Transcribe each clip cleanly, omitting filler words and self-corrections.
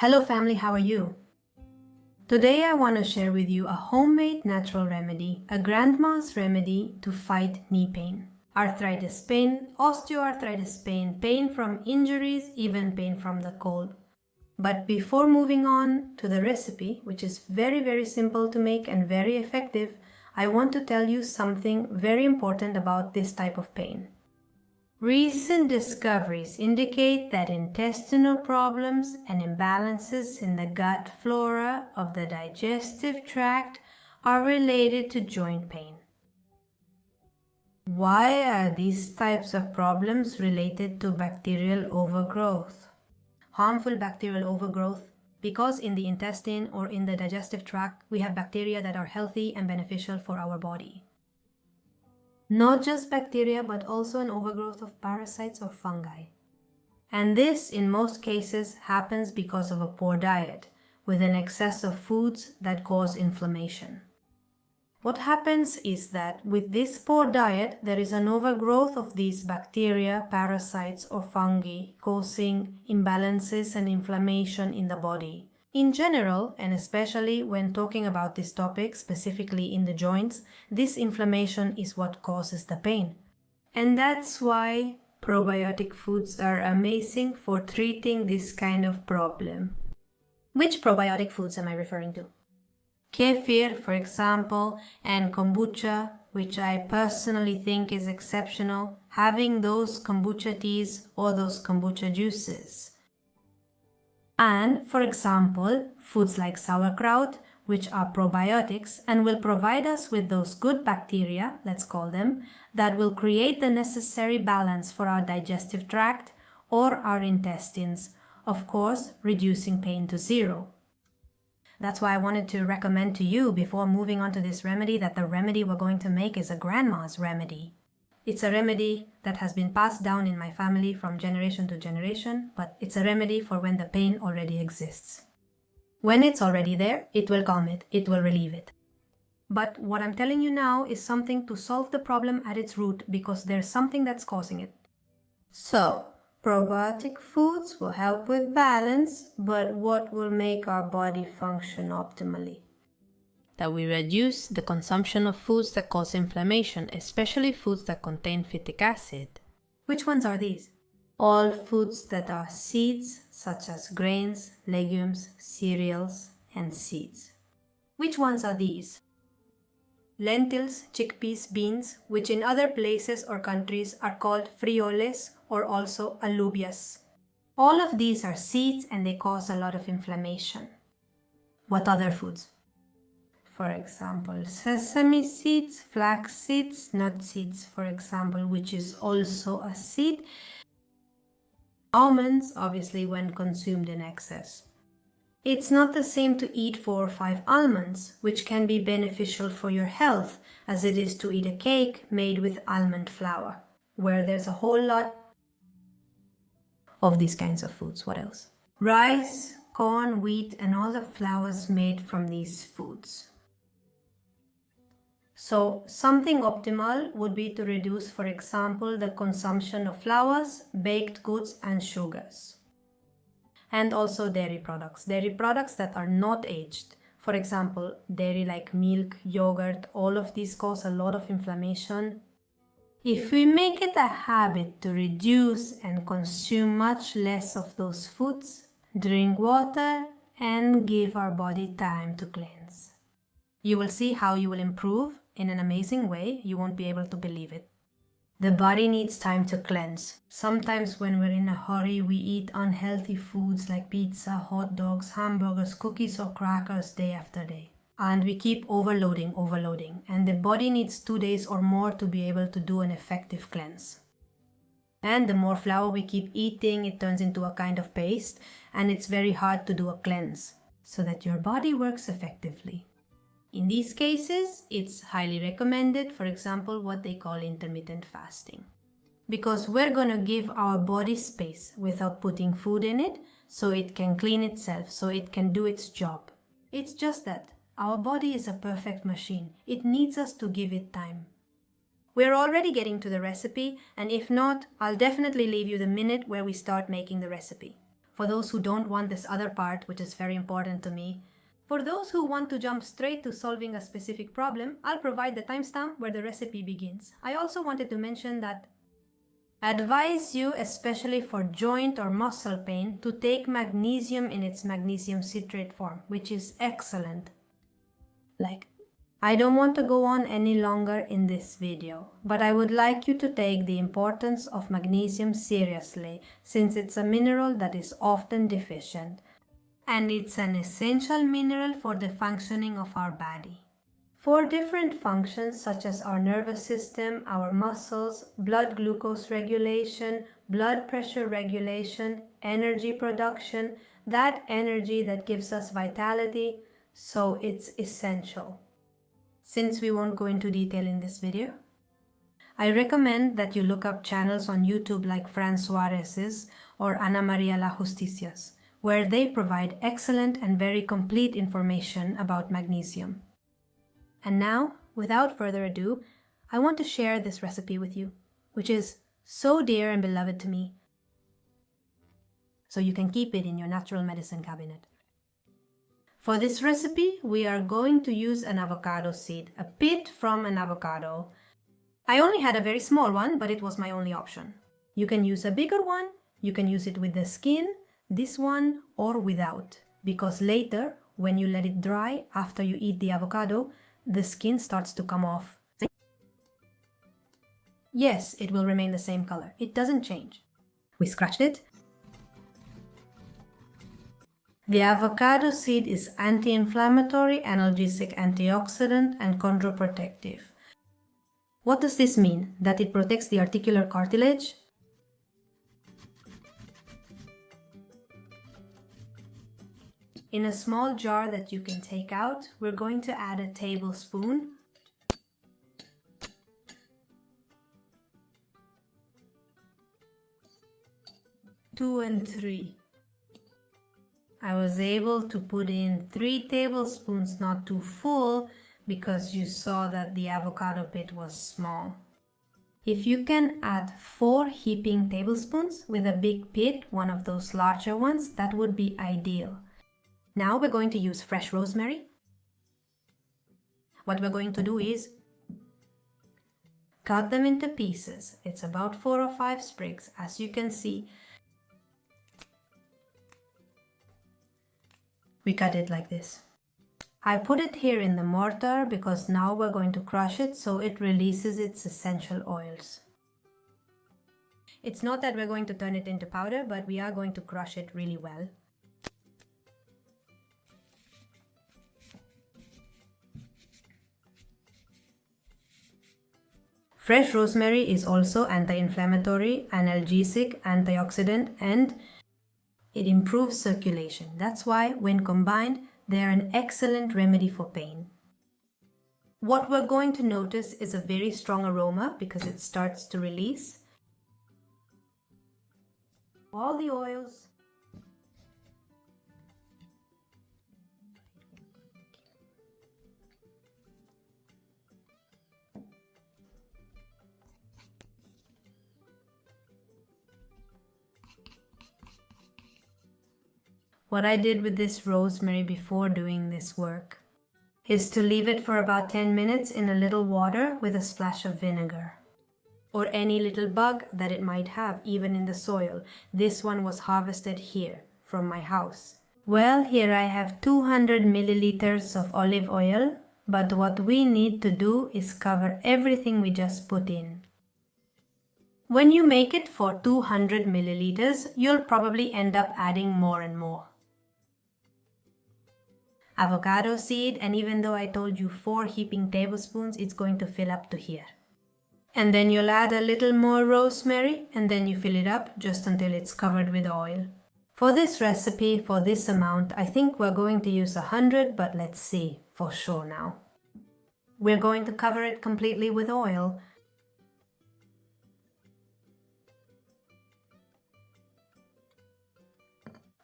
Hello family, how are you? Today I want to share with you a homemade natural remedy, a grandma's remedy to fight knee pain, arthritis pain, osteoarthritis pain, pain from injuries, even pain from the cold. But before moving on to the recipe, which is very simple to make and very effective, I want to tell you something very important about this type of pain. Recent discoveries indicate that intestinal problems and imbalances in the gut flora of the digestive tract are related to joint pain. Why are these types of problems related to bacterial overgrowth? Harmful bacterial overgrowth because in the intestine or in the digestive tract we have bacteria that are healthy and beneficial for our body. Not just bacteria, but also an overgrowth of parasites or fungi. And this, in most cases, happens because of a poor diet, with an excess of foods that cause inflammation. What happens is that with this poor diet, there is an overgrowth of these bacteria, parasites, or fungi, causing imbalances and inflammation in the body. In general, and especially when talking about this topic, specifically in the joints, this inflammation is what causes the pain. And that's why probiotic foods are amazing for treating this kind of problem. Which probiotic foods am I referring to? Kefir, for example, and kombucha, which I personally think is exceptional, having those kombucha teas or those kombucha juices. And, for example, foods like sauerkraut, which are probiotics and will provide us with those good bacteria, let's call them, that will create the necessary balance for our digestive tract or our intestines, of course, reducing pain to zero. That's why I wanted to recommend to you, before moving on to this remedy, that the remedy we're going to make is a grandma's remedy. It's a remedy that has been passed down in my family from generation to generation, but it's a remedy for when the pain already exists. When it's already there, it will calm it, it will relieve it. But what I'm telling you now is something to solve the problem at its root, because there's something that's causing it. So, probiotic foods will help with balance, but what will make our body function optimally? That we reduce the consumption of foods that cause inflammation, especially foods that contain phytic acid. Which ones are these? All foods that are seeds, such as grains, legumes, cereals, and seeds. Which ones are these? Lentils, chickpeas, beans, which in other places or countries are called frioles or also allubias. All of these are seeds and they cause a lot of inflammation. What other foods? For example, sesame seeds, flax seeds, nut seeds, for example, which is also a seed. Almonds, obviously, when consumed in excess. It's not the same to eat 4 or 5 almonds, which can be beneficial for your health, as it is to eat a cake made with almond flour, where there's a whole lot of these kinds of foods. What else? Rice, corn, wheat, and all the flours made from these foods. So something optimal would be to reduce, for example, the consumption of flours, baked goods, and sugars. And also dairy products that are not aged. For example, dairy like milk, yogurt, all of these cause a lot of inflammation. If we make it a habit to reduce and consume much less of those foods, drink water, and give our body time to cleanse, you will see how you will improve in an amazing way. You won't be able to believe it. The body needs time to cleanse. Sometimes when we're in a hurry, we eat unhealthy foods like pizza, hot dogs, hamburgers, cookies or crackers day after day. And we keep overloading. And the body needs 2 days or more to be able to do an effective cleanse. And the more flour we keep eating, it turns into a kind of paste, and it's very hard to do a cleanse so that your body works effectively. In these cases, it's highly recommended, for example, what they call intermittent fasting. Because we're going to give our body space without putting food in it, so it can clean itself, so it can do its job. It's just that our body is a perfect machine. It needs us to give it time. We're already getting to the recipe, and if not, I'll definitely leave you the minute where we start making the recipe. for those who don't want this other part, which is very important to me. For those who want to jump straight to solving a specific problem, I'll provide the timestamp where the recipe begins. I also wanted to mention that I advise you, especially for joint or muscle pain, to take magnesium in its magnesium citrate form, which is excellent. I don't want to go on any longer in this video, but I would like you to take the importance of magnesium seriously, since it's a mineral that is often deficient, and it's an essential mineral for the functioning of our body. For different functions such as our nervous system, our muscles, blood glucose regulation, blood pressure regulation, energy production, that energy that gives us vitality, so it's essential. Since we won't go into detail in this video, I recommend that you look up channels on YouTube like Fran Suarez's or Ana Maria La Justicia's, where they provide excellent and very complete information about magnesium. And now, without further ado, I want to share this recipe with you, which is so dear and beloved to me, so you can keep it in your natural medicine cabinet. For this recipe, we are going to use an avocado seed, a pit from an avocado. I only had a very small one, but it was my only option. You can use a bigger one, you can use it with the skin, this one, or without, because later, when you let it dry after you eat the avocado, the skin starts to come off. Yes, it will remain the same color. It doesn't change. We scratched it. The avocado seed is anti-inflammatory, analgesic, antioxidant, and chondroprotective. What does this mean? That it protects the articular cartilage? In a small jar that you can take out, we're going to add a tablespoon. Two and three. I was able to put in 3 tablespoons, not too full, because you saw that the avocado pit was small. If you can add 4 heaping tablespoons with a big pit, one of those larger ones, that would be ideal. Now we're going to use fresh rosemary. What we're going to do is cut them into pieces. It's about 4 or 5 sprigs, as you can see. We cut it like this. I put it here in the mortar because now we're going to crush it so it releases its essential oils. It's not that we're going to turn it into powder, but we are going to crush it really well. Fresh rosemary is also anti-inflammatory, analgesic, antioxidant, and it improves circulation. That's why, when combined, they are an excellent remedy for pain. What we're going to notice is a very strong aroma because it starts to release all the oils. What I did with this rosemary before doing this work is to leave it for about 10 minutes in a little water with a splash of vinegar, or any little bug that it might have, even in the soil. This one was harvested here from my house. Well, here I have 200 milliliters of olive oil, but what we need to do is cover everything we just put in. When you make it for 200 milliliters, you'll probably end up adding more and more avocado seed, and even though I told you 4 heaping tablespoons, it's going to fill up to here. And then you'll add a little more rosemary, and then you fill it up just until it's covered with oil. For this recipe, for this amount, I think we're going to use 100, but let's see for sure now. We're going to cover it completely with oil.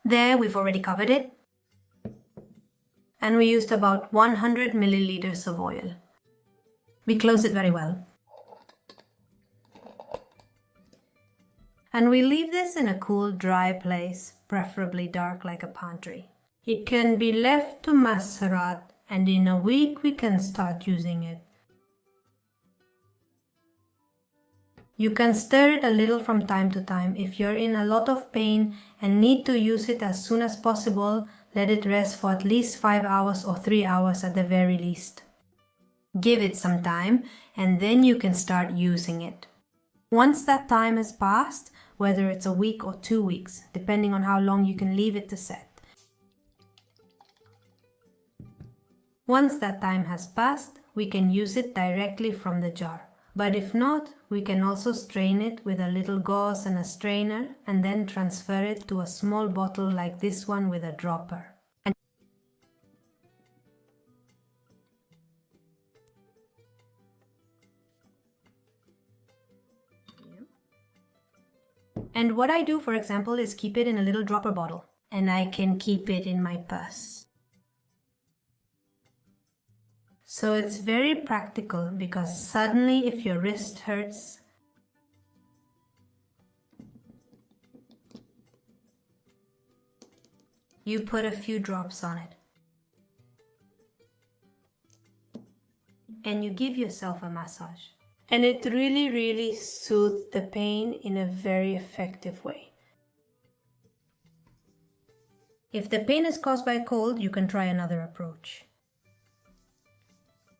There, we've already covered it. And we used about 100 milliliters of oil. We close it very well. And we leave this in a cool, dry place, preferably dark like a pantry. It can be left to macerate, and in a week we can start using it. You can stir it a little from time to time. If you're in a lot of pain and need to use it as soon as possible, let it rest for at least 5 hours or 3 hours at the very least. Give it some time and then you can start using it. Once that time has passed, whether it's a week or 2 weeks, depending on how long you can leave it to set. Once that time has passed, we can use it directly from the jar. But if not, we can also strain it with a little gauze and a strainer and then transfer it to a small bottle like this one with a dropper. And what I do, for example, is keep it in a little dropper bottle, and I can keep it in my purse. So it's very practical because suddenly if your wrist hurts, you put a few drops on it and you give yourself a massage. And it really soothes the pain in a very effective way. If the pain is caused by a cold, you can try another approach.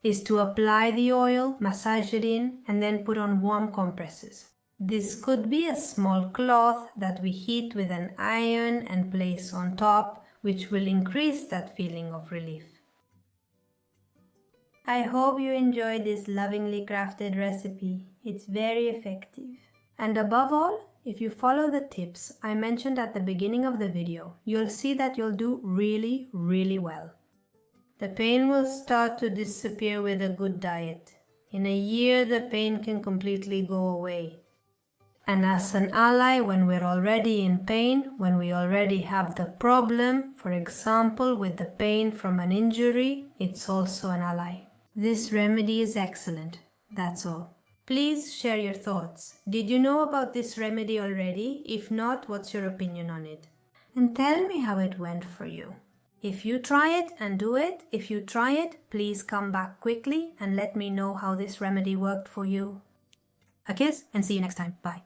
Is to apply the oil, massage it in, and then put on warm compresses. This could be a small cloth that we heat with an iron and place on top, which will increase that feeling of relief. I hope you enjoyed this lovingly crafted recipe. It's very effective. And above all, if you follow the tips I mentioned at the beginning of the video, you'll see that you'll do really well. The pain will start to disappear with a good diet. In a year, the pain can completely go away. And as an ally, when we're already in pain, when we already have the problem, for example, with the pain from an injury, it's also an ally. This remedy is excellent. That's all. Please share your thoughts. Did you know about this remedy already? If not, what's your opinion on it? And tell me how it went for you. If you try it and do it, if you try it, please come back quickly and let me know how this remedy worked for you. A kiss and see you next time. Bye.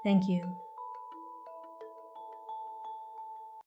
Thank you.